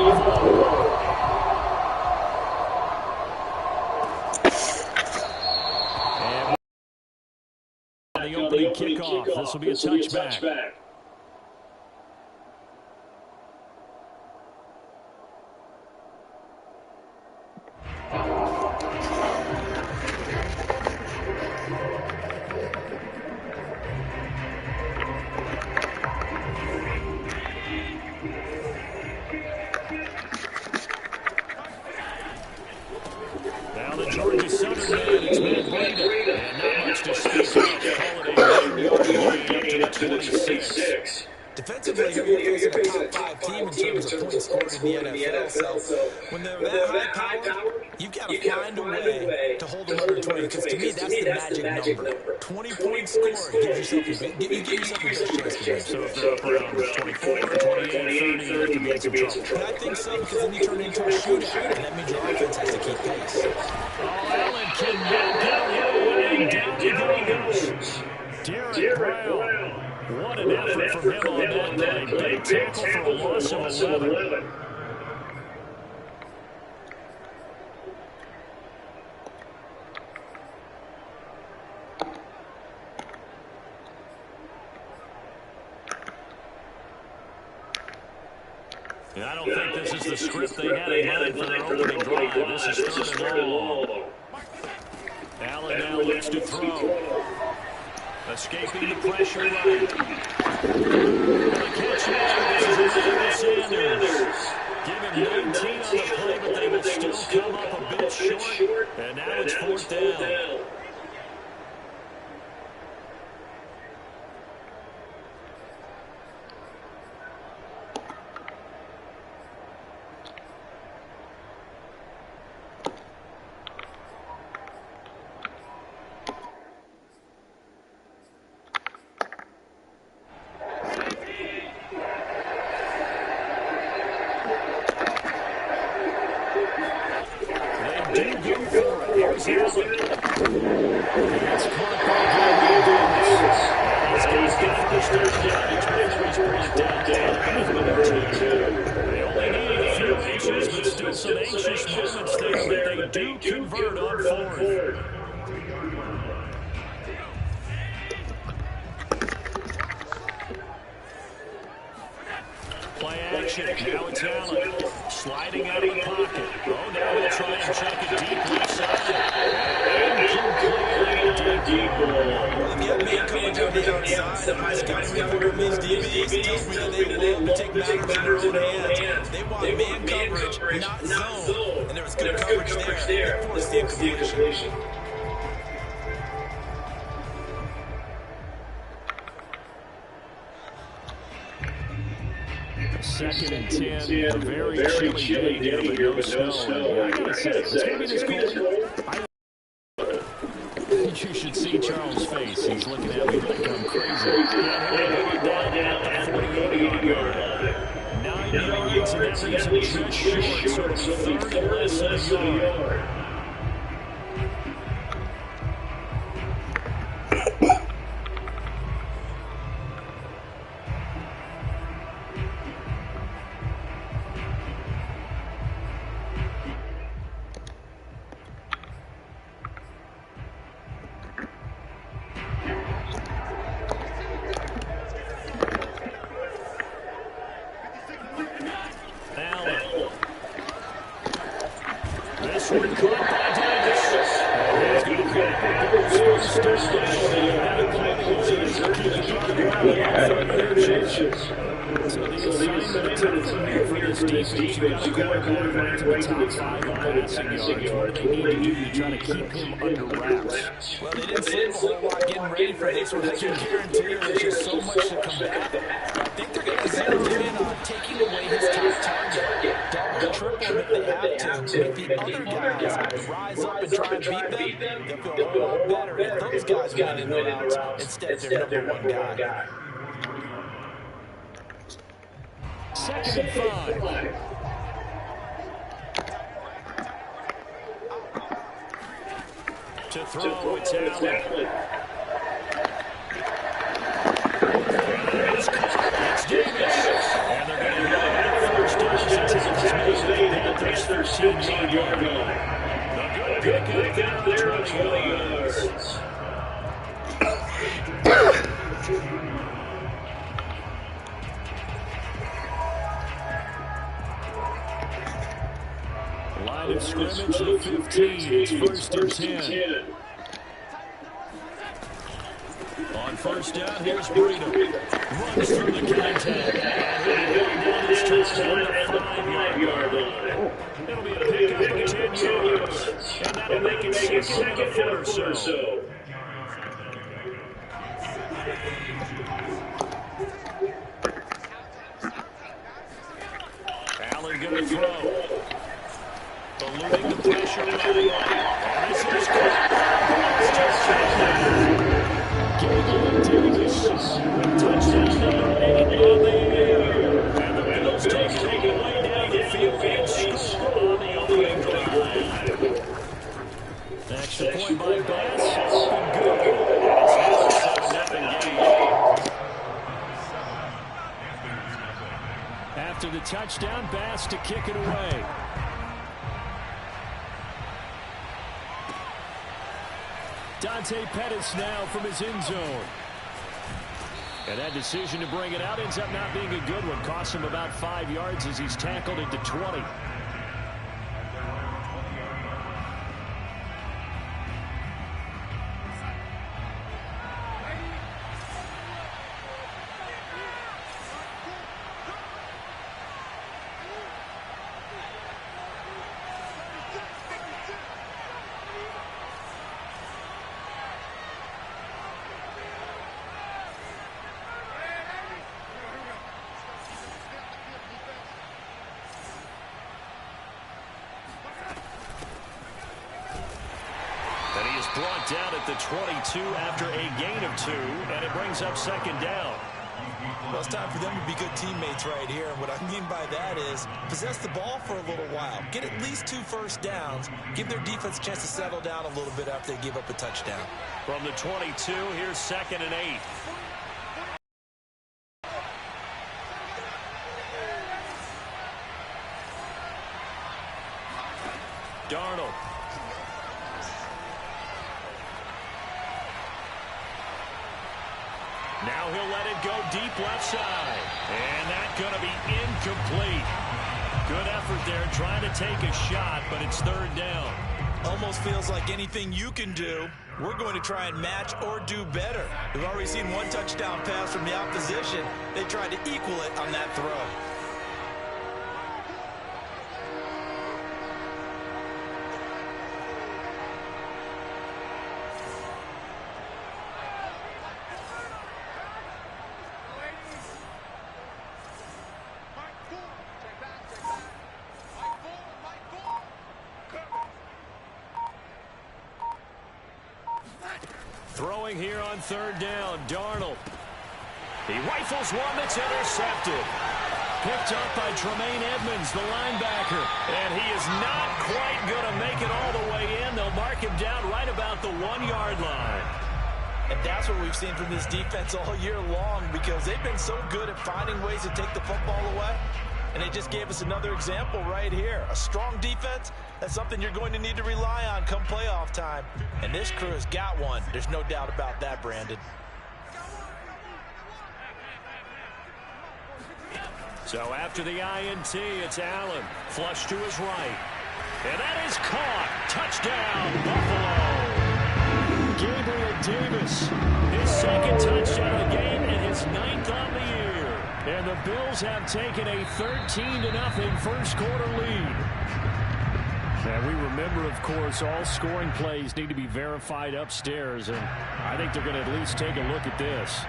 And the opening kickoff. This will be a touchback. Now the Georgia Southern man, it's Matt Breida. And not much to speak of. Call it a 1-yard gain up to the 26. Defensively, you're facing a top 5 team in terms of points scored in the NFL. So when they're that high powered, you've got to find a way to hold them under 20. Because to me, that's the magic number. 20 points scored gives yourself the best chance to win. So if they're up around 24, 28, 30, you have to be in some trouble. And I think so, because then you turn it into a shootout, and that means your offense has to keep pace. Allen cannot get away, and down he goes. Derek Brown. What an effort from him on that play. Big tackle for a loss of 11. And I don't think this is the script they had in mind for their opening drive. This is third and long. Allen now looks to throw. Escaping the pressure right. The catch now. This is Emmanuel Sanders. Give him 19 on the play, but they will still come up a bit short. And now it's fourth down. Play action. Now it's Allen. Sliding out of the pocket. Oh, now they'll try and chuck it deep left side. Deep ball. They've got man coverage on the outside. And my scouting report of Ms. DBs tells me that they love to take matters in their own hands. They want man coverage, not zone. And there was good coverage there. They forced the incompletion. Second and 10, a very chilly day here, but no snow. I gotta say, it's going to be this cold. You should see Charles' face. He's looking at me like I'm crazy. Down at the 48-yard line. 9 yards, and that leaves him just short, so it's 30 less than a yard. Well, they didn't sleep a whole lot getting ready for this one. I can guarantee you there's just so much to come back. I think they're going to zero in on taking away his top target. Double, triple if they have to. If the other guys rise up and try and beat them, they'll feel a lot better if those guys win in the routes instead of their number one guy. Second and 5. To throw, it's Allen. It's Davis. And they're going to go first down. 15-yard line. A good pick up there of 20 yards. Line of scrimmage, the 15. It's 1st and 10. On 1st down, here's Breida. Runs through the contact. And he'll be down his touchdown at the 5-yard line. It'll be a pickup of 10 yards. And that'll make it 2nd and a foot or so. Allen going to throw. Eluding the pressure. And this is caught. Davis. Touchdown number 8 on the air. And the Bills take it way down the field and score on the opening drive. Extra point by Bass. And good. It's now a 7-0 game. After the touchdown, Bass to kick it away. Dante Pettis now from his end zone. And that decision to bring it out ends up not being a good one. Costs him about 5 yards as he's tackled into 20. Brought down at the 22 after a gain of 2, and it brings up 2nd down. Well, it's time for them to be good teammates right here. And what I mean by that is possess the ball for a little while. Get at least 2 first downs. Give their defense a chance to settle down a little bit after they give up a touchdown. From the 22, here's 2nd and 8. Darnold. Now he'll let it go deep left side. And that's going to be incomplete. Good effort there trying to take a shot, but it's 3rd down. Almost feels like anything you can do, we're going to try and match or do better. We've already seen 1 touchdown pass from the opposition. They tried to equal it on that throw. Throwing here on 3rd down, Darnold. He rifles one that's intercepted. Picked up by Tremaine Edmonds, the linebacker. And he is not quite going to make it all the way in. They'll mark him down right about the 1-yard line. And that's what we've seen from this defense all year long, because they've been so good at finding ways to take the football away. And they just gave us another example right here. A strong defense, that's something you're going to need to rely on come playoff time. And this crew has got one. There's no doubt about that, Brandon. So after the INT, it's Allen. Flush to his right. And that is caught. Touchdown, Buffalo. Gabriel Davis, his 2nd touchdown of the game and his 9th on the year. And the Bills have taken a 13-0 first quarter lead. And we remember, of course, all scoring plays need to be verified upstairs. And I think they're going to at least take a look at this.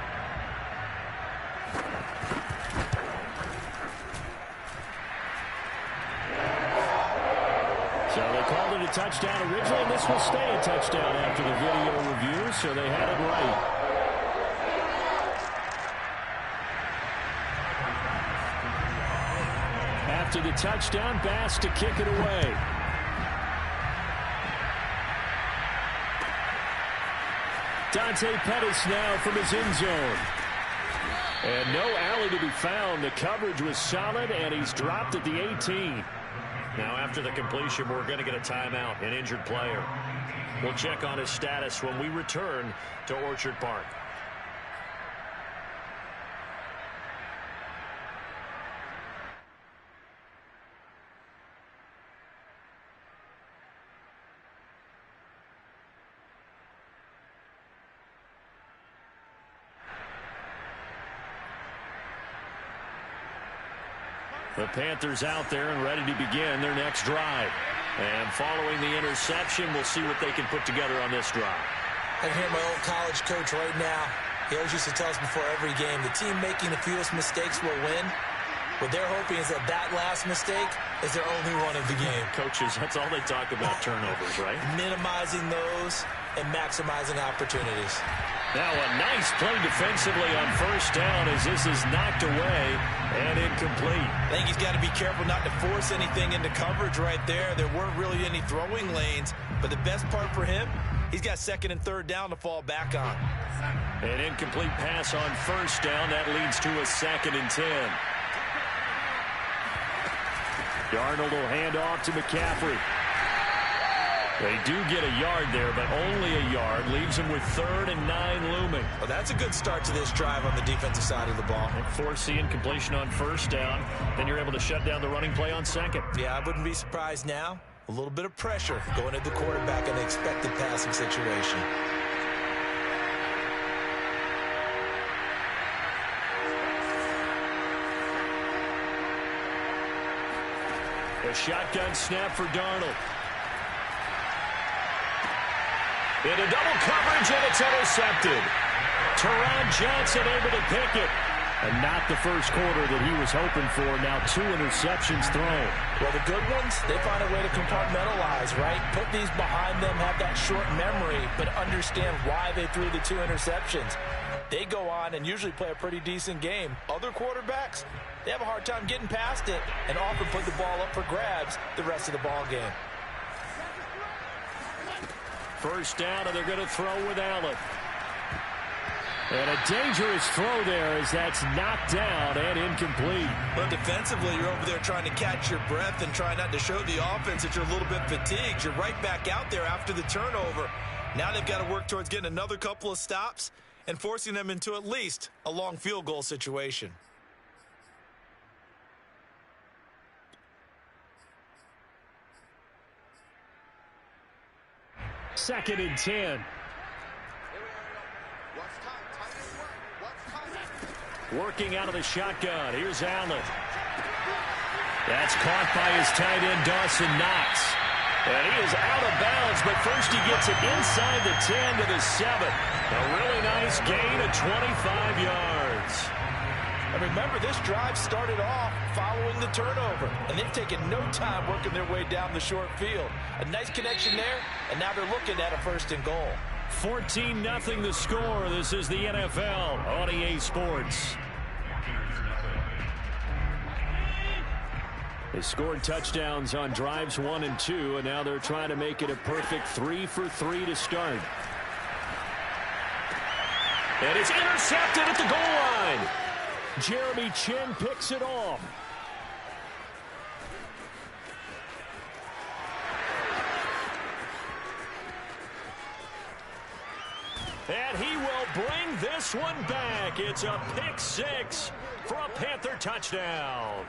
So they called it a touchdown originally, and this will stay a touchdown after the video review, so they had it right. After the touchdown, Bass to kick it away. Dante Pettis now from his end zone. And no alley to be found. The coverage was solid, and he's dropped at the 18. Now, after the completion, we're going to get a timeout, an injured player. We'll check on his status when we return to Orchard Park. The Panthers out there and ready to begin their next drive. And following the interception, we'll see what they can put together on this drive. I can hear my old college coach right now. He always used to tell us before every game, the team making the fewest mistakes will win. What they're hoping is that last mistake is their only one of the game. Coaches, that's all they talk about, turnovers, right? Minimizing those and maximizing opportunities. Now a nice play defensively on first down as this is knocked away and incomplete. I think he's got to be careful not to force anything into coverage right there. There weren't really any throwing lanes, but the best part for him, he's got second and third down to fall back on. An incomplete pass on first down. That leads to a 2nd and 10. Darnold will hand off to McCaffrey. They do get a yard there, but only a yard. Leaves him with 3rd and 9 looming. Well, that's a good start to this drive on the defensive side of the ball. And force the incompletion on first down. Then you're able to shut down the running play on second. Yeah, I wouldn't be surprised now. A little bit of pressure going at the quarterback in the expected passing situation. A shotgun snap for Darnold. Into double coverage, and it's intercepted. Teron Johnson able to pick it. And not the first quarter that he was hoping for. Now 2 interceptions thrown. Well, the good ones, they find a way to compartmentalize, right? Put these behind them, have that short memory, but understand why they threw the 2 interceptions. They go on and usually play a pretty decent game. Other quarterbacks, they have a hard time getting past it and often put the ball up for grabs the rest of the ball game. First down, and they're going to throw with Allen. And a dangerous throw there as that's knocked down and incomplete. But defensively, you're over there trying to catch your breath and try not to show the offense that you're a little bit fatigued. You're right back out there after the turnover. Now they've got to work towards getting another couple of stops and forcing them into at least a long field goal situation. Second and 10. Working out of the shotgun. Here's Allen. That's caught by his tight end, Dawson Knox. And he is out of bounds, but first he gets it inside the 10 to the 7. A really nice gain of 25 yards. And remember, this drive started off following the turnover, and they've taken no time working their way down the short field. A nice connection there, and now they're looking at a 1st and goal. 14-0 the score. This is the NFL on EA Sports. They scored touchdowns on drives 1 and 2, and now they're trying to make it a perfect 3 for 3 to start. And it's intercepted at the goal line. Jeremy Chin picks it off. And he will bring this one back. It's a pick 6 for a Panther touchdown.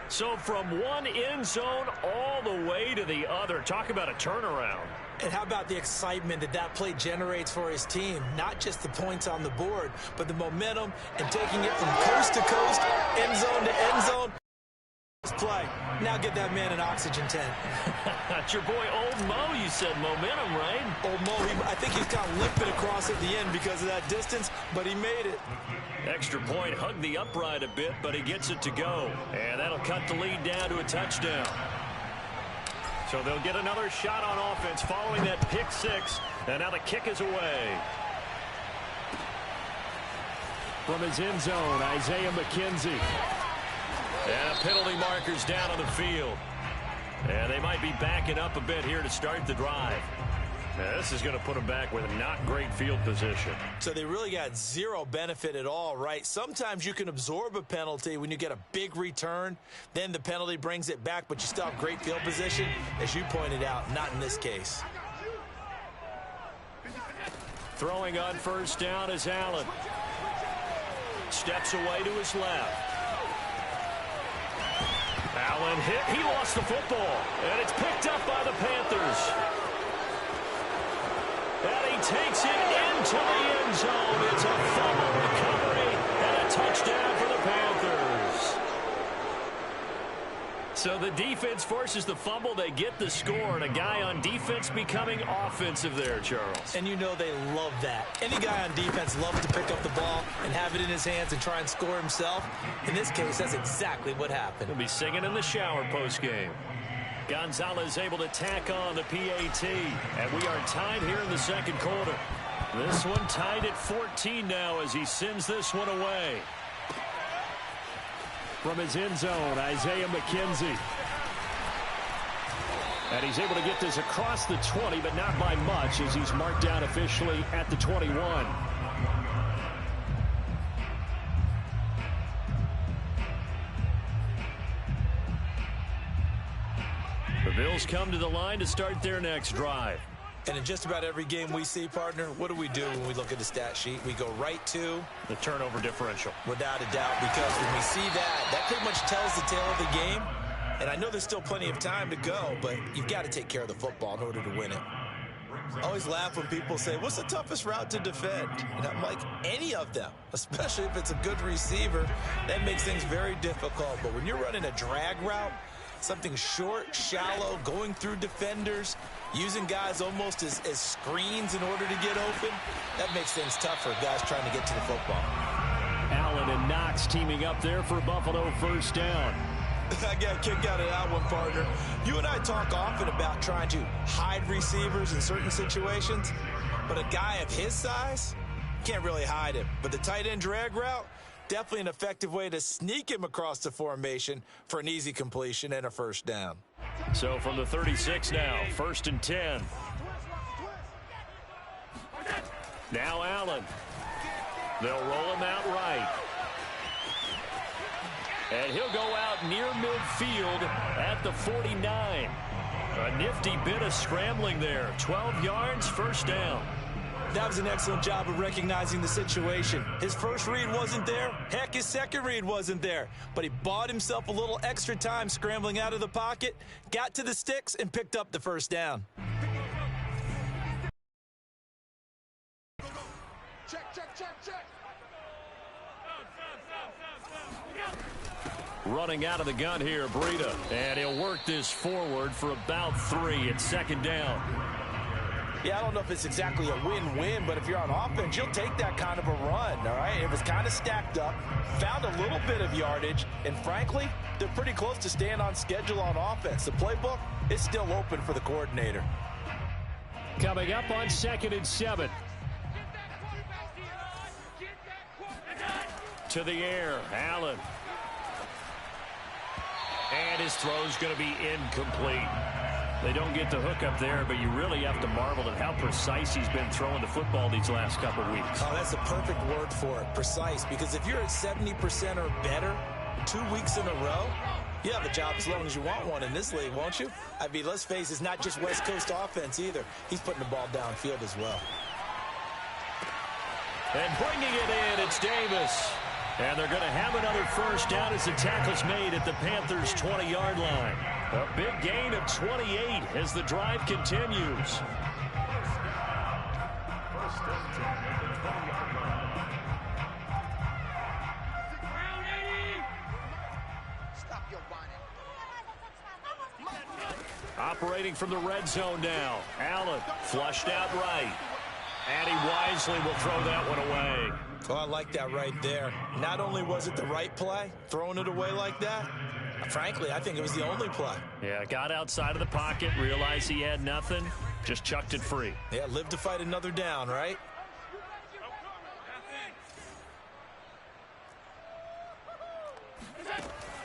So from one end zone all the way to the other. Talk about a turnaround. And how about the excitement that play generates for his team? Not just the points on the board, but the momentum and taking it from coast to coast, end zone to end zone. Play. Now get that man an oxygen tent. That's your boy Old Mo. You said momentum, right? Old Mo, I think he's kind of limping across at the end because of that distance, but he made it. Extra point, hugged the upright a bit, but he gets it to go. And that'll cut the lead down to a touchdown. So they'll get another shot on offense following that pick 6. And now the kick is away. From his end zone, Isaiah McKenzie. And penalty markers down on the field. And they might be backing up a bit here to start the drive. Now, this is going to put them back with not great field position. So they really got zero benefit at all, right? Sometimes you can absorb a penalty when you get a big return. Then the penalty brings it back, but you still have great field position. As you pointed out, not in this case. Throwing on first down is Allen. Steps away to his left. Allen hit. He lost the football. And it's picked up by the Panthers. And he takes it into the end zone. It's a fumble recovery and a touchdown for the Panthers. So the defense forces the fumble. They get the score. And a guy on defense becoming offensive there, Charles. And you know they love that. Any guy on defense loves to pick up the ball and have it in his hands and try and score himself. In this case, that's exactly what happened. He'll be singing in the shower postgame. Gonzalez able to tack on the PAT. And we are tied here in the second quarter. This one tied at 14 now as he sends this one away. From his end zone, Isaiah McKenzie. And he's able to get this across the 20, but not by much as he's marked down officially at the 21. The Bills come to the line to start their next drive. And in just about every game we see, partner, what do we do when we look at the stat sheet? We go right to the turnover differential. Without a doubt, because when we see that, that pretty much tells the tale of the game. And I know there's still plenty of time to go, but you've got to take care of the football in order to win it. I always laugh when people say, what's the toughest route to defend? And I'm like, any of them, especially if it's a good receiver. That makes things very difficult. But when you're running a drag route, something short, shallow, going through defenders, using guys almost as screens in order to get open, that makes things tough for guys trying to get to the football. Allen and Knox teaming up there for Buffalo first down. I got a kick out of that one, partner. You and I talk often about trying to hide receivers in certain situations, but a guy of his size can't really hide him. But the tight end drag route, definitely an effective way to sneak him across the formation for an easy completion and a first down. So from the 36 now, 1st and 10. Now Allen. They'll roll him out right. And he'll go out near midfield at the 49. A nifty bit of scrambling there. 12 yards, first down. That was an excellent job of recognizing the situation. His first read wasn't there. Heck, his second read wasn't there. But he bought himself a little extra time scrambling out of the pocket, got to the sticks, and picked up the first down. Running out of the gun here, Breida. And he'll work this forward for about 3. It's second down. Yeah, I don't know if it's exactly a win-win, but if you're on offense, you'll take that kind of a run, all right? It was kind of stacked up, found a little bit of yardage, and frankly, they're pretty close to staying on schedule on offense. The playbook is still open for the coordinator. Coming up on 2nd and 7. To the air, Allen. And his throw's going to be incomplete. They don't get the hook up there, but you really have to marvel at how precise he's been throwing the football these last couple weeks. Oh, that's a perfect word for it, precise, because if you're at 70% or better 2 weeks in a row, you have a job as long as you want one in this league, won't you? I mean, let's face it, it's not just West Coast offense either. He's putting the ball downfield as well. And bringing it in, it's Davis. And they're going to have another first down as the tackle's made at the Panthers' 20-yard line. A big gain of 28 as the drive continues. Operating from the red zone now. Allen flushed out right. And he wisely will throw that one away. Oh, I like that right there. Not only was it the right play, throwing it away like that, frankly, I think it was the only play. Yeah, got outside of the pocket, realized he had nothing, just chucked it free. Yeah, live to fight another down, right?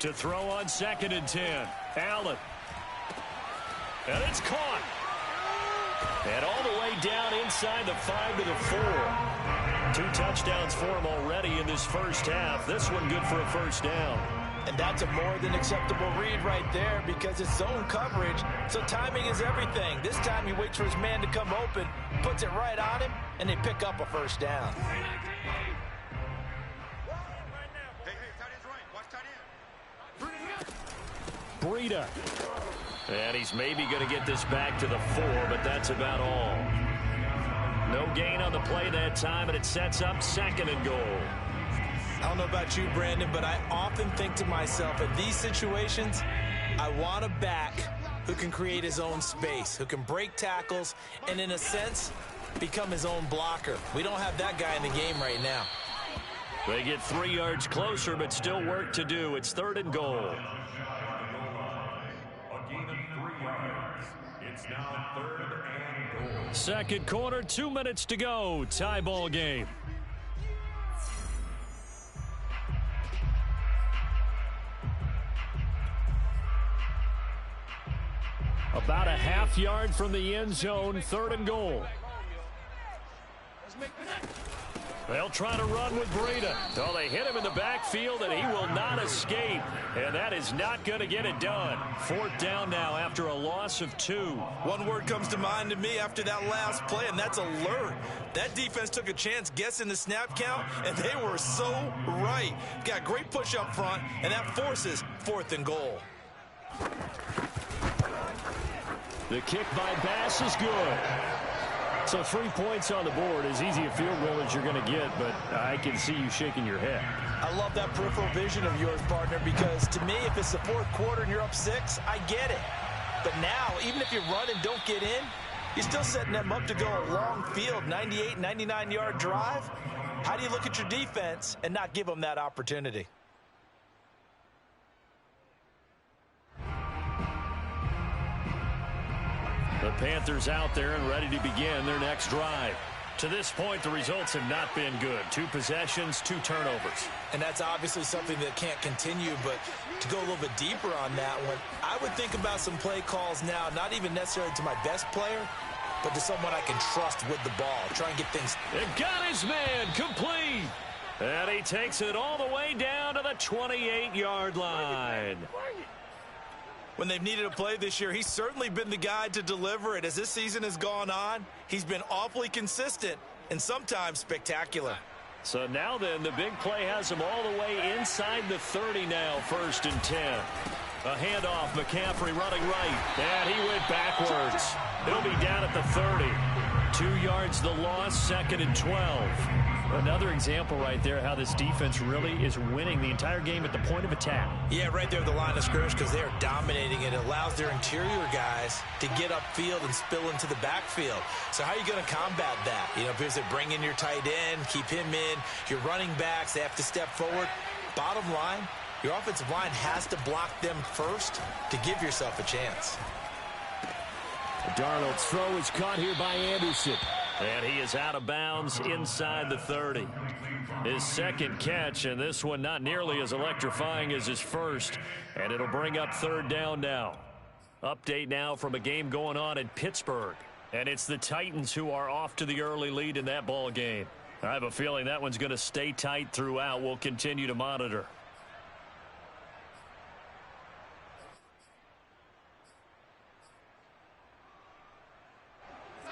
To throw on 2nd and 10. Allen. And it's caught. And all the way down inside the 5 to the 4. 2 touchdowns for him already in this first half. This one good for a first down. And that's a more than acceptable read right there because it's zone coverage, so timing is everything. This time he waits for his man to come open, puts it right on him, and they pick up a first down. Breida. And he's maybe going to get this back to the 4, but that's about all. No gain on the play that time, and it sets up 2nd and goal. I don't know about you, Brandon, but I often think to myself, in these situations, I want a back who can create his own space, who can break tackles, and in a sense, become his own blocker. We don't have that guy in the game right now. They get 3 yards closer, but still work to do. It's 3rd and goal. A gain of 3 yards. It's now 3rd and goal. Second quarter, 2 minutes to go. Tie ball game. About a half yard from the end zone, 3rd and goal. They'll try to run with Breida. Oh, they hit him in the backfield, and he will not escape. And that is not going to get it done. 4th down now after a loss of 2. One word comes to mind to me after that last play, and that's alert. That defense took a chance guessing the snap count, and they were so right. Got great push up front, and that forces 4th and goal. The kick by Bass is good. So 3 points on the board, as easy a field goal as you're going to get, but I can see you shaking your head. I love that peripheral vision of yours, partner, because to me, if it's the 4th quarter and you're up 6, I get it. But now, even if you run and don't get in, you're still setting them up to go a long field, 98, 99-yard drive. How do you look at your defense and not give them that opportunity? The Panthers out there and ready to begin their next drive. To this point, the results have not been good. 2 possessions, 2 turnovers. And that's obviously something that can't continue, but to go a little bit deeper on that one, I would think about some play calls now, not even necessarily to my best player, but to someone I can trust with the ball. Try and get things. It got his man complete. And he takes it all the way down to the 28-yard line. When they've needed a play this year, he's certainly been the guy to deliver it. As this season has gone on, he's been awfully consistent and sometimes spectacular. So now then, the big play has him all the way inside the 30 now, 1st and 10. A handoff, McCaffrey running right, and he went backwards. He'll be down at the 30. 2 yards the loss, 2nd and 12. Another example right there how this defense really is winning the entire game at the point of attack. Yeah, right there at the line of scrimmage because they are dominating it. It allows their interior guys to get upfield and spill into the backfield. So how are you going to combat that? You know, if they bring in your tight end, keep him in, your running backs, they have to step forward. Bottom line, your offensive line has to block them first to give yourself a chance. Darnold's throw is caught here by Anderson. And he is out of bounds inside the 30. His 2nd catch, and this one not nearly as electrifying as his first. And it'll bring up 3rd down now. Update now from a game going on in Pittsburgh. And it's the Titans who are off to the early lead in that ball game. I have a feeling that one's going to stay tight throughout. We'll continue to monitor.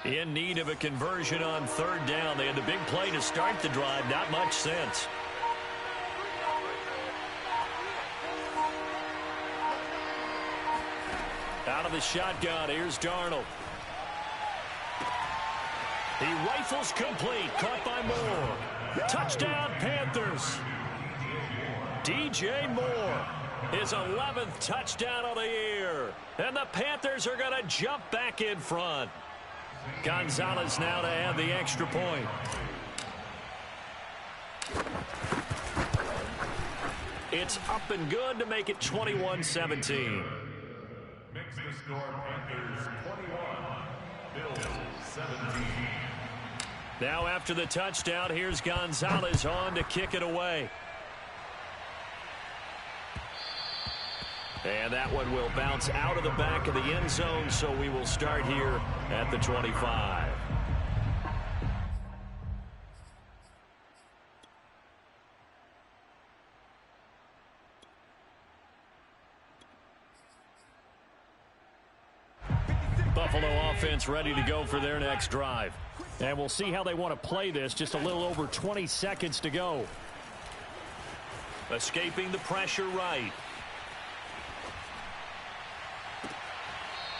In need of a conversion on 3rd down. They had the big play to start the drive. Not much sense. Out of the shotgun. Here's Darnold. He rifles complete. Caught by Moore. Touchdown, Panthers. DJ Moore. His 11th touchdown of the year. And the Panthers are going to jump back in front. Gonzalez now to add the extra point. It's up and good to make it 21-17. Makes the score Panthers 21, Bills 17. Now after the touchdown, here's Gonzalez on to kick it away. And that one will bounce out of the back of the end zone, so we will start here at the 25. Buffalo offense ready to go for their next drive. And we'll see how they want to play this. Just a little over 20 seconds to go. Escaping the pressure right.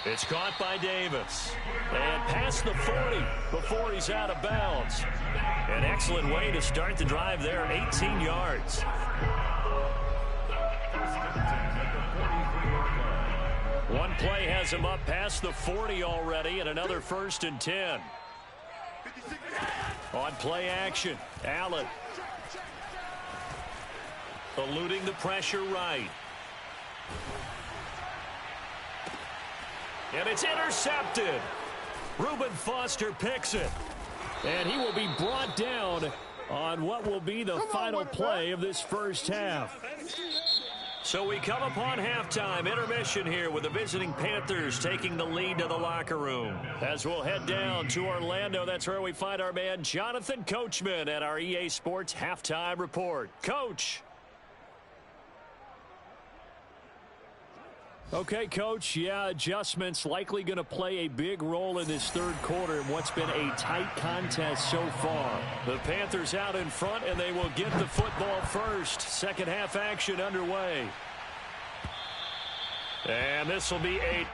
It's caught by Davis. And past the 40 before he's out of bounds. An excellent way to start the drive there, 18 yards. One play has him up past the 40 already, and another 1st and 10. On play action, Allen. Eluding the pressure right. And it's intercepted. Reuben Foster picks it. And he will be brought down on what will be the final play of this first half. So we come upon halftime, intermission here with the visiting Panthers taking the lead to the locker room. As we'll head down to Orlando, that's where we find our man Jonathan Coachman at our EA Sports Halftime Report. Coach. Okay, Coach, yeah, adjustments likely going to play a big role in this third quarter in what's been a tight contest so far. The Panthers out in front, and they will get the football first. Second half action underway. And this will be a...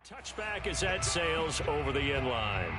Touchback as that sails over the end line.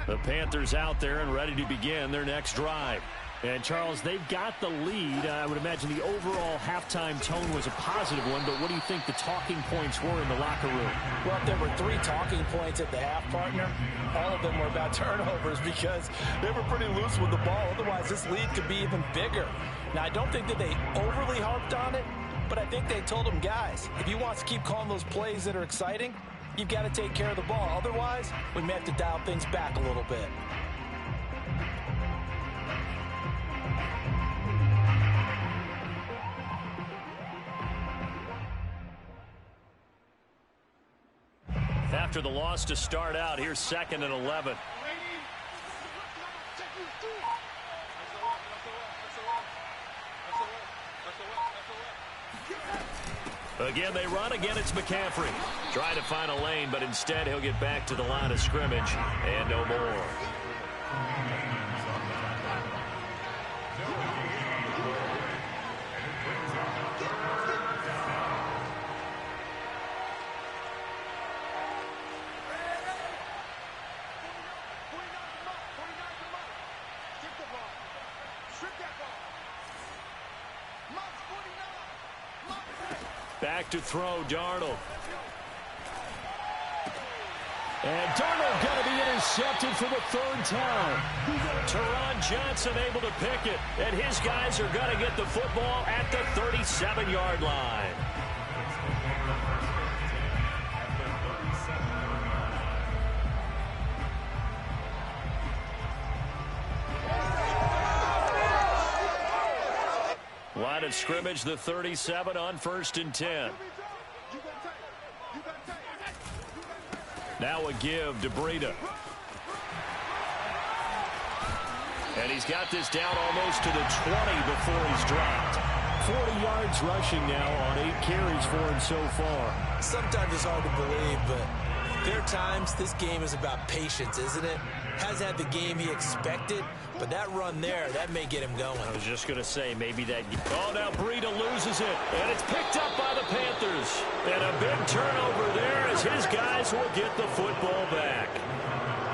The Panthers out there and ready to begin their next drive. And, Charles, they've got the lead. I would imagine the overall halftime tone was a positive one, but what do you think the talking points were in the locker room? Well, if there were 3 talking points at the half, partner, all of them were about turnovers because they were pretty loose with the ball. Otherwise, this lead could be even bigger. Now, I don't think that they overly harped on it, but I think they told them, guys, if you want to keep calling those plays that are exciting, you've got to take care of the ball. Otherwise, we may have to dial things back a little bit. After the loss to start out, here's 2nd and 11. Again, they run. Again, it's McCaffrey. Trying to find a lane, but instead he'll get back to the line of scrimmage and no more. Back to throw, Darnold. And Darnold going to be intercepted for the 3rd time. Teron Johnson able to pick it. And his guys are going to get the football at the 37-yard line. Line of scrimmage, the 37 on 1st and 10. Now a give to Breida. And he's got this down almost to the 20 before he's dropped. 40 yards rushing now on 8 carries for him so far. Sometimes it's hard to believe, but there are times this game is about patience, isn't it? Hasn't had the game he expected, but that run there, that may get him going. I was just going to say, maybe that... Oh, now Breida loses it, and it's picked up by the Panthers. And a big turnover there as his guys will get the football back.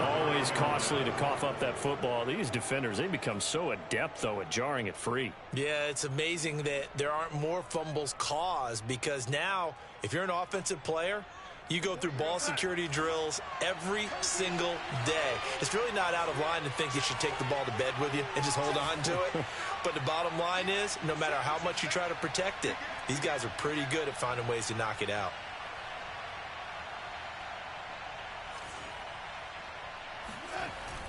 Always costly to cough up that football. These defenders, they become so adept, though, at jarring it free. Yeah, it's amazing that there aren't more fumbles caused because now, if you're an offensive player, you go through ball security drills every single day. It's really not out of line to think you should take the ball to bed with you and just hold on to it. But the bottom line is, no matter how much you try to protect it, these guys are pretty good at finding ways to knock it out.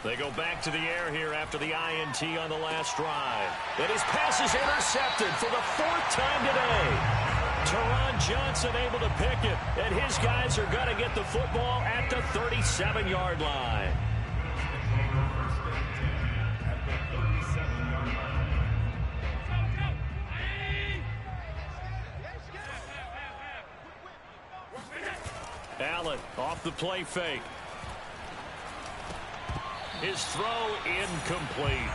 They go back to the air here after the INT on the last drive. And his pass is intercepted for the 4th time today. Teron Johnson able to pick it, and his guys are going to get the football at the 37-yard line. Allen off the play fake. His throw incomplete.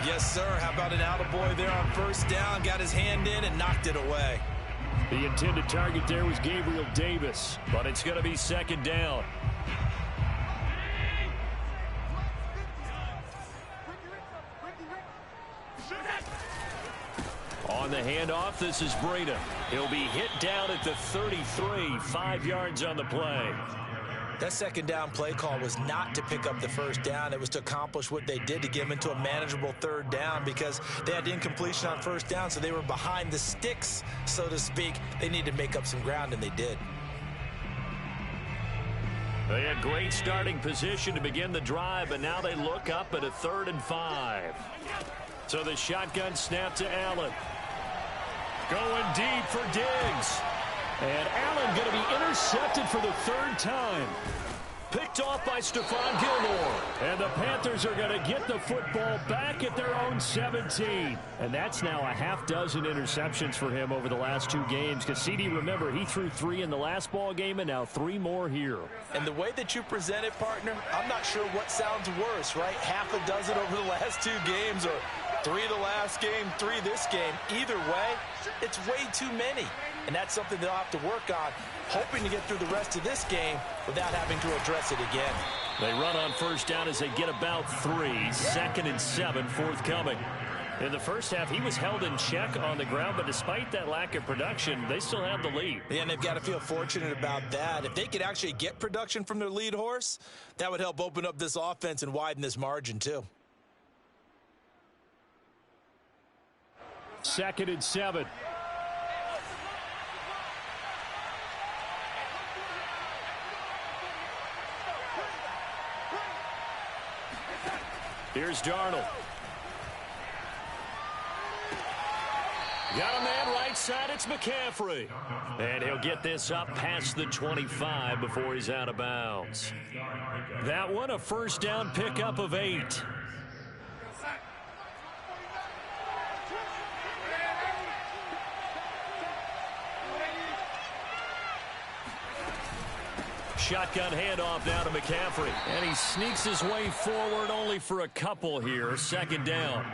Yes, sir. How about an attaboy there on 1st down? Got his hand in and knocked it away. The intended target there was Gabriel Davis, but it's going to be 2nd down. On the handoff, this is Breida. He'll be hit down at the 33, 5 yards on the play. That 2nd down play call was not to pick up the 1st down. It was to accomplish what they did to get them into a manageable 3rd down because they had incompletion on 1st down, so they were behind the sticks, so to speak. They needed to make up some ground, and they did. They had great starting position to begin the drive, but now they look up at a 3rd and 5. So the shotgun snap to Allen. Going deep for Diggs. And Allen going to be intercepted for the 3rd time. Picked off by Stephon Gilmore. And the Panthers are going to get the football back at their own 17. And that's now a half dozen interceptions for him over the last 2 games. Because, CD, remember, he threw 3 in the last ball game and now 3 more here. And the way that you present it, partner, I'm not sure what sounds worse, right? Half a dozen over the last 2 games or 3 the last game, 3 this game. Either way, it's way too many. And that's something they'll have to work on, hoping to get through the rest of this game without having to address it again. They run on first down as they get about 3. 2nd and 7 forthcoming. In the first half, he was held in check on the ground, but despite that lack of production, they still have the lead. Yeah, and they've got to feel fortunate about that. If they could actually get production from their lead horse, that would help open up this offense and widen this margin too. 2nd and 7. Here's Darnold. Got a man right side. It's McCaffrey. And he'll get this up past the 25 before he's out of bounds. That one, a first down pickup of 8. Shotgun handoff now to McCaffrey. And he sneaks his way forward only for a couple here. 2nd down.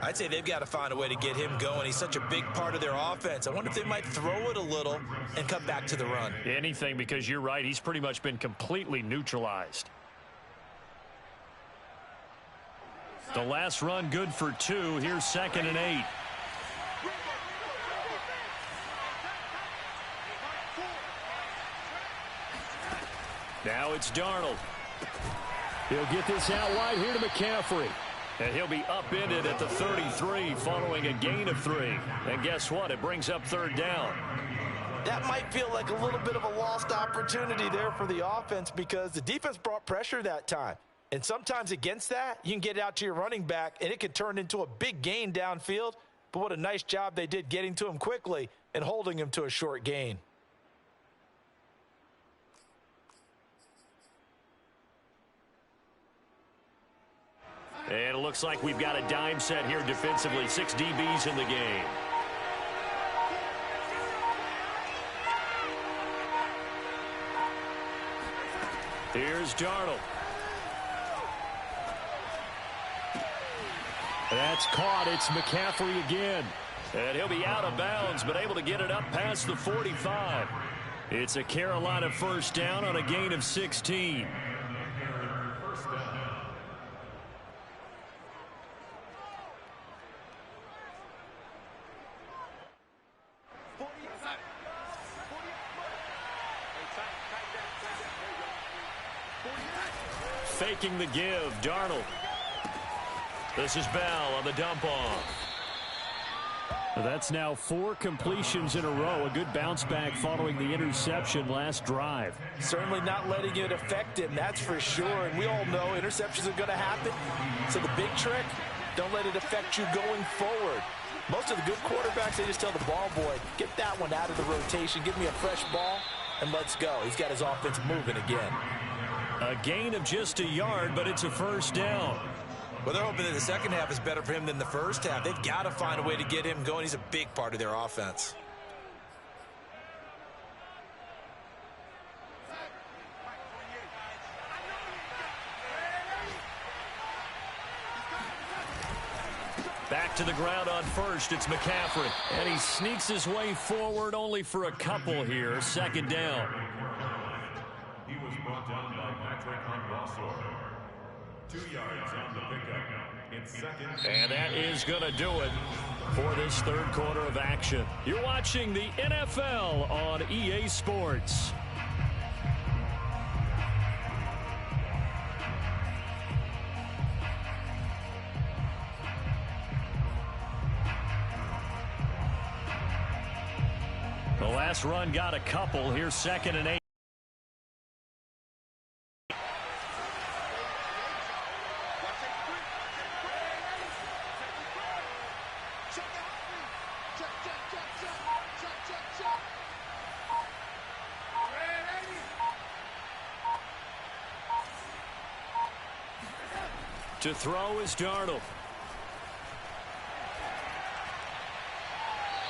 I'd say they've got to find a way to get him going. He's such a big part of their offense. I wonder if they might throw it a little and cut back to the run. Anything, because you're right. He's pretty much been completely neutralized. The last run good for 2. Here's 2nd and 8. Now it's Darnold. He'll get this out wide here to McCaffrey. And he'll be upended at the 33 following a gain of 3. And guess what? It brings up 3rd down. That might feel like a little bit of a lost opportunity there for the offense because the defense brought pressure that time. And sometimes against that, you can get out to your running back, and it could turn into a big gain downfield. But what a nice job they did getting to him quickly and holding him to a short gain. And it looks like we've got a dime set here defensively. 6 DBs in the game. Here's Darnold. That's caught. It's McCaffrey again. And he'll be out of bounds, but able to get it up past the 45. It's a Carolina first down on a gain of 16. Faking the give, Darnold. This is Bell on the dump off. That's now 4 completions in a row. A good bounce back following the interception last drive. Certainly not letting it affect him, that's for sure. And we all know interceptions are going to happen. So the big trick, don't let it affect you going forward. Most of the good quarterbacks, they just tell the ball boy, get that one out of the rotation, give me a fresh ball, and let's go. He's got his offense moving again. A gain of just a yard, but it's a first down. Well, they're hoping that the second half is better for him than the first half. They've got to find a way to get him going. He's a big part of their offense. Back to the ground on first. It's McCaffrey. And he sneaks his way forward only for a couple here. 2nd down. He was brought down by Patrick Honwassor. 2 yards on the pickup. It's 2nd. And that is going to do it for this 3rd quarter of action. You're watching the NFL on EA Sports. The last run got a couple. Here's 2nd and 8. To throw is Darnold.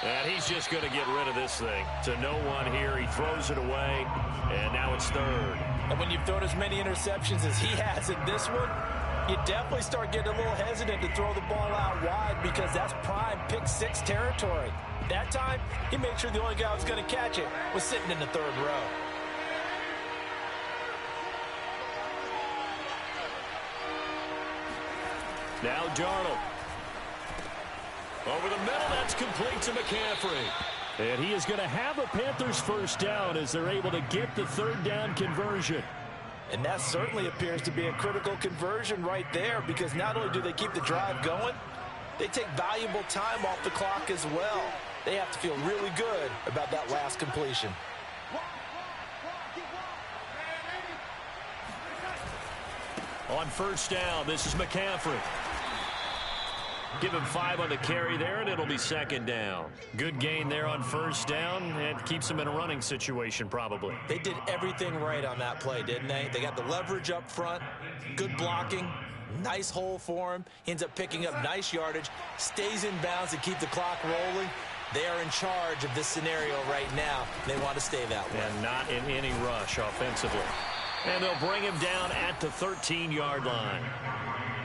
And he's just going to get rid of this thing. To no one here. He throws it away, and now it's third. And when you've thrown as many interceptions as he has in this one, you definitely start getting a little hesitant to throw the ball out wide because that's prime pick six territory. That time, he made sure the only guy who was going to catch it was sitting in the third row. Now Darnold. Over the middle, that's complete to McCaffrey. And he is going to have a Panthers first down as they're able to get the third down conversion. And that certainly appears to be a critical conversion right there because not only do they keep the drive going, they take valuable time off the clock as well. They have to feel really good about that last completion. On first down, this is McCaffrey. Give him 5 on the carry there, and it'll be second down. Good gain there on first down, and keeps him in a running situation probably. They did everything right on that play, didn't they? They got the leverage up front, good blocking, nice hole for him. He ends up picking up nice yardage, stays in bounds to keep the clock rolling. They are in charge of this scenario right now. They want to stay that way. And not in any rush offensively. And they'll bring him down at the 13-yard line.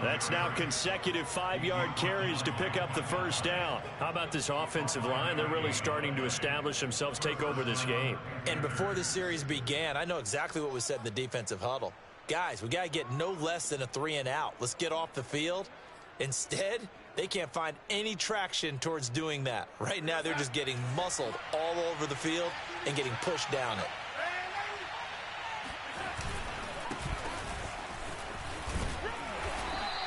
That's now consecutive 5-yard carries to pick up the first down. How about this offensive line? They're really starting to establish themselves, take over this game. And before the series began, I know exactly what was said in the defensive huddle. Guys, we got to get no less than a 3-and-out. Let's get off the field. Instead, they can't find any traction towards doing that. Right now, they're just getting muscled all over the field and getting pushed down it.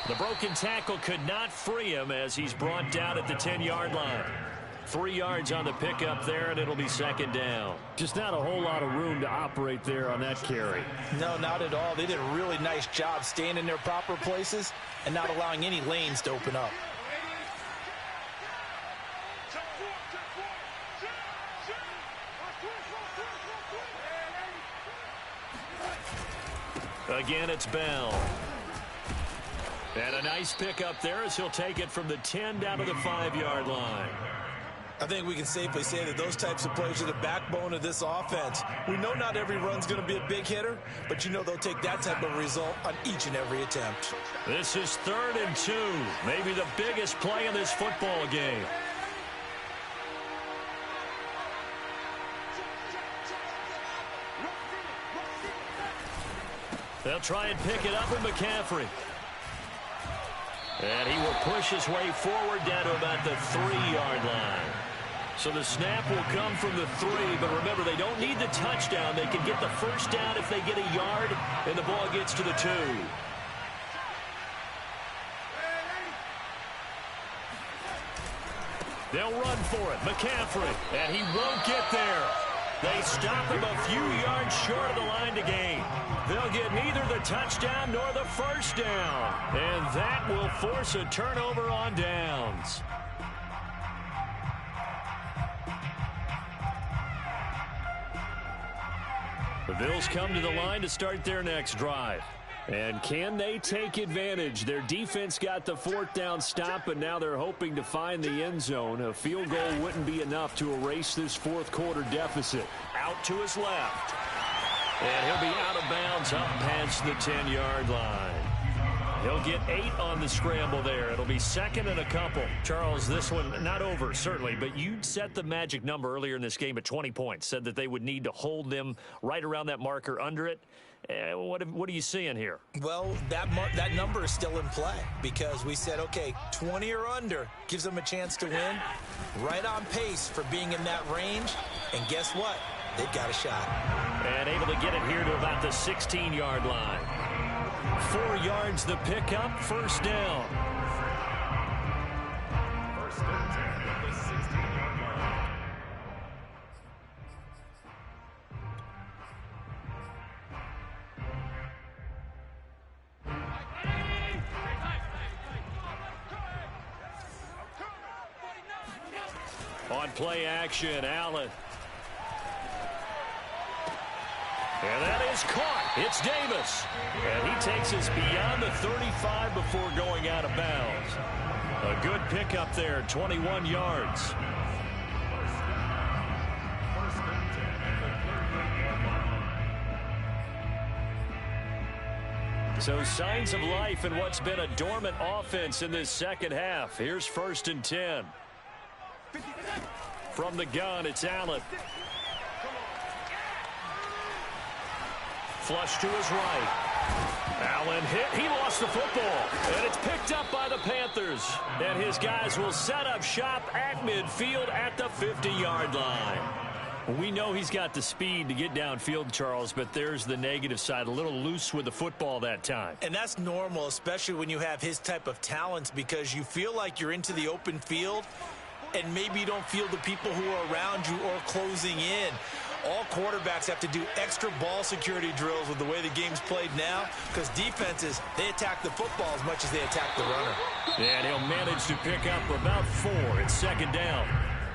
The broken tackle could not free him as he's brought down at the 10-yard line. 3 yards on the pickup there, and it'll be second down. Just not a whole lot of room to operate there on that carry. No, not at all. They did a really nice job staying in their proper places and not allowing any lanes to open up. Again, it's Bell. And a nice pickup there as he'll take it from the 10 down to the 5-yard line. I think we can safely say that those types of plays are the backbone of this offense. We know not every run's going to be a big hitter, but you know they'll take that type of result on each and every attempt. This is 3rd and 2, maybe the biggest play in this football game. They'll try and pick it up with McCaffrey. And he will push his way forward down to about the 3-yard line. So the snap will come from the 3, but remember, they don't need the touchdown. They can get the first down if they get a yard, and the ball gets to the 2. They'll run for it. McCaffrey, and he won't get there. They stop him a few yards short of the line to gain. They'll get neither the touchdown nor the first down. And that will force a turnover on downs. The Bills come to the line to start their next drive. And can they take advantage? Their defense got the 4th down stop, and now they're hoping to find the end zone. A field goal wouldn't be enough to erase this 4th quarter deficit. Out to his left. And he'll be out of bounds up past the 10-yard line. He'll get 8 on the scramble there. It'll be 2nd and a couple. Charles, this one not over, certainly, but you set the magic number earlier in this game at 20 points, said that they would need to hold them right around that marker under it. What are you seeing here? Well, that number is still in play because we said, okay, 20 or under gives them a chance to win. Right on pace for being in that range. And guess what? They've got a shot. And able to get it here to about the 16-yard line. 4 yards the pickup, first down. First and 10 at the 16-yard line. On play action, Allen. And that is caught. It's Davis. And he takes us beyond the 35 before going out of bounds. A good pickup there, 21 yards. So signs of life in what's been a dormant offense in this second half. Here's 1st and 10. From the gun, it's Allen. Flush to his right. Allen hit. He lost the football. And it's picked up by the Panthers. And his guys will set up shop at midfield at the 50-yard line. We know he's got the speed to get downfield, Charles, but there's the negative side. A little loose with the football that time. And that's normal, especially when you have his type of talents, because you feel like you're into the open field and maybe you don't feel the people who are around you or closing in. All quarterbacks have to do extra ball security drills with the way the game's played now, because defenses, they attack the football as much as they attack the runner. And he'll manage to pick up about 4. It's 2nd down.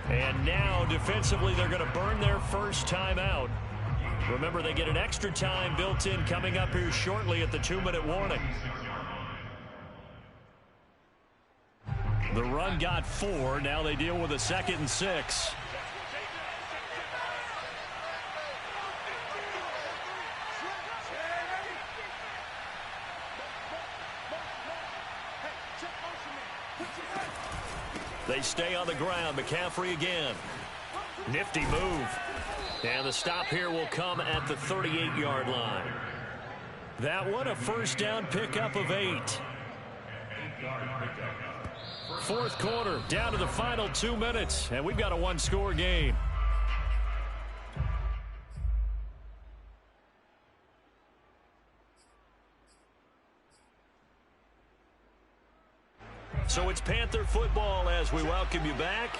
And now, defensively, they're going to burn their first time out. Remember, they get an extra time built in coming up here shortly at the 2-minute warning. The run got 4. Now they deal with a 2nd and 6. They stay on the ground. McCaffrey again. Nifty move. And the stop here will come at the 38-yard line. That one a first down pickup of 8. 4th quarter, down to the final 2 minutes, and we've got a 1-score game. So it's Panther football as we welcome you back.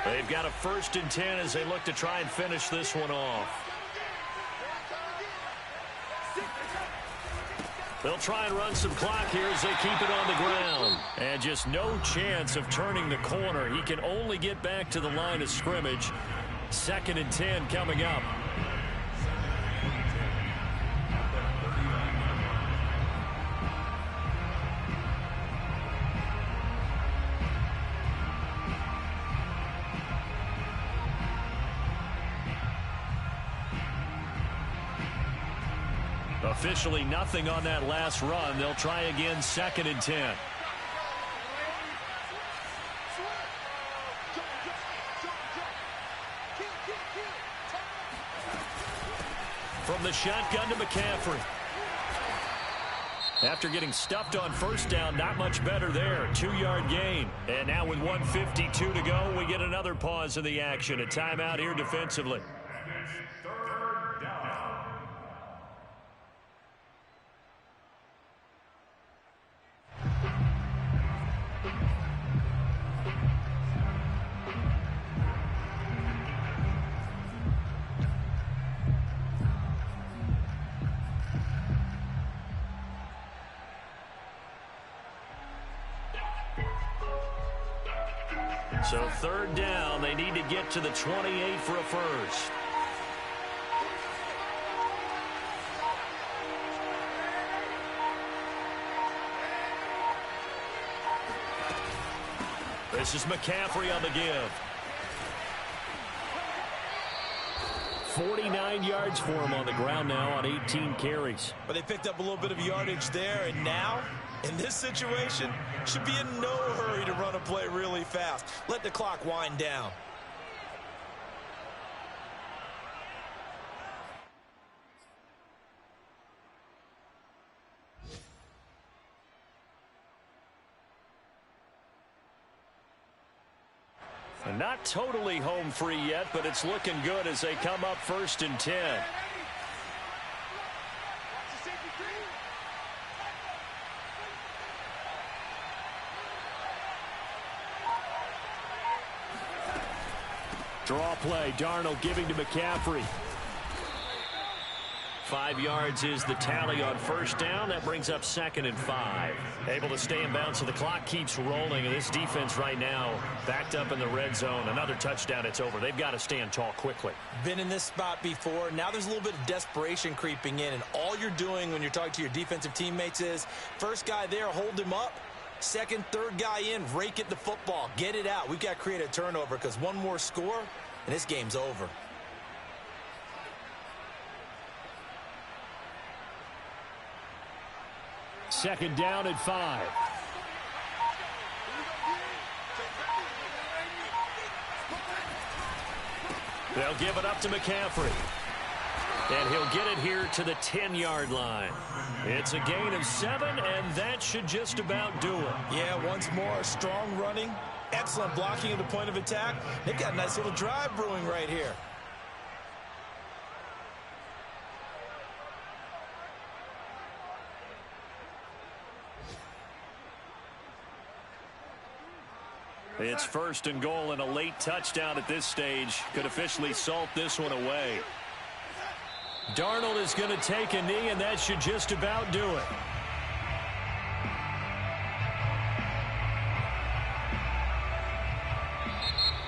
They've got a 1st and 10 as they look to try and finish this one off. They'll try and run some clock here as they keep it on the ground. And just no chance of turning the corner. He can only get back to the line of scrimmage. 2nd and 10 coming up. Officially nothing on that last run. They'll try again, 2nd and 10. From the shotgun to McCaffrey. After getting stuffed on first down, not much better there. 2-yard gain. And now with 1:52 to go, we get another pause in the action. A timeout here defensively. So 3rd down, they need to get to the 28 for a first. This is McCaffrey on the give. 49 yards for him on the ground now on 18 carries. But they picked up a little bit of yardage there, and now, in this situation, should be in no hurry to run a play really fast. Let the clock wind down. And not totally home free yet, but it's looking good as they come up 1st and 10. Draw play. Darnold giving to McCaffrey. 5 yards is the tally on first down. That brings up 2nd and 5. Able to stay in bounds, so the clock keeps rolling. And this defense right now backed up in the red zone. Another touchdown, it's over. They've got to stand tall quickly. Been in this spot before. Now there's a little bit of desperation creeping in. And all you're doing when you're talking to your defensive teammates is, first guy there, hold him up. Second, third guy in, rake at the football. Get it out. We've got to create a turnover because one more score, and this game's over. Second down at 5. They'll give it up to McCaffrey. And he'll get it here to the 10-yard line. It's a gain of 7, and that should just about do it. Yeah, once more, strong running, excellent blocking at the point of attack. They've got a nice little drive brewing right here. It's 1st and goal, and a late touchdown at this stage could officially salt this one away. Darnold is going to take a knee, and that should just about do it.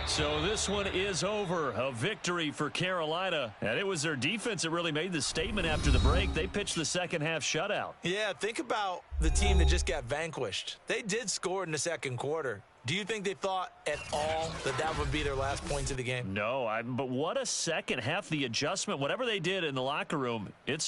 So this one is over. A victory for Carolina. And it was their defense that really made the statement after the break. They pitched the second half shutout. Yeah, think about the team that just got vanquished. They did score in the second quarter. Do you think they thought at all that that would be their last points of the game? No, but what a second half. The adjustment, whatever they did in the locker room, it's